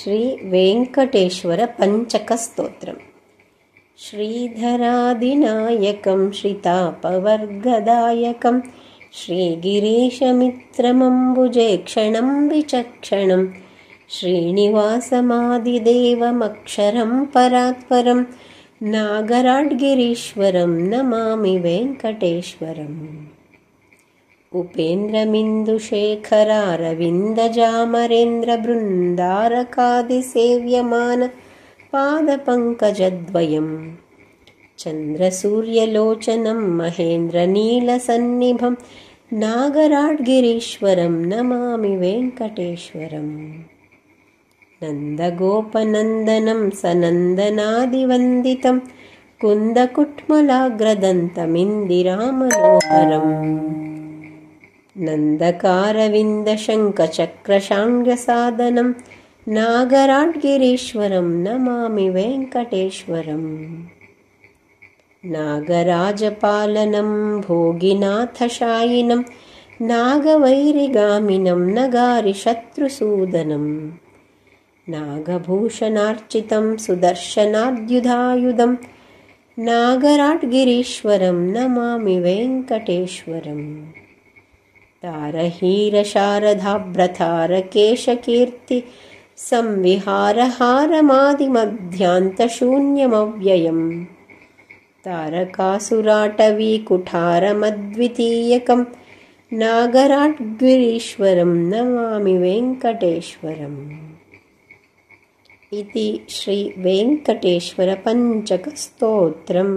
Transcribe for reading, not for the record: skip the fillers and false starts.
శ్రీ వెంకటేశ్వర పంచకస్తోత్రం. శ్రీధరాదినాయకం శ్రీతాపవర్గదాయకం శ్రీగిరీశమిత్రమంబుజేక్షణం విచక్షణం శ్రీనివాసమాదిదేవమక్షరం పరాత్పరం నాగరాడ్గిరీశ్వరం నమామి వెంకటేశ్వరం. ఉపేంద్రమిందుశేఖరారవిందజామరేంద్ర బృందారకాదిసేవ్యమాన పాదపంకజద్వయం చంద్రసూర్యలోచనం మహేంద్రనీలసన్నిభం నాగరాడ్గిరీశ్వరం నమామి వెంకటేశ్వరం. నందగోపనందనం సనందనాదివందితం కుందకుట్మలాగ్రదంతమిందిరామనోహరం నందకారవిందశంఖచక్రశాంగ్యసాదనం నాగరాడ్గిరీశ్వరం నమామి వెంకటేశ్వరం. నాగరాజపాలనం భోగినాథశాయినం నాగవైరిగామినం నగారిశత్రుసూదనం నాగభూషణార్చితం సుదర్శనాద్యుధాయుధం నాగరాడ్గిరీశ్వరం నమామి వెంకటేశ్వరం. తారహీరశారదాభ్రతారకేశకీర్తి సంవిహారహారమాదిమధ్యాంతశూన్యమవ్యయం తారకాసురాటవీకుఠారమద్వితీయకం నాగరాడ్గిరీశ్వరం నమామి వెంకటేశ్వరం. ఇది శ్రీ వెంకటేశ్వర పంచకస్తోత్రం.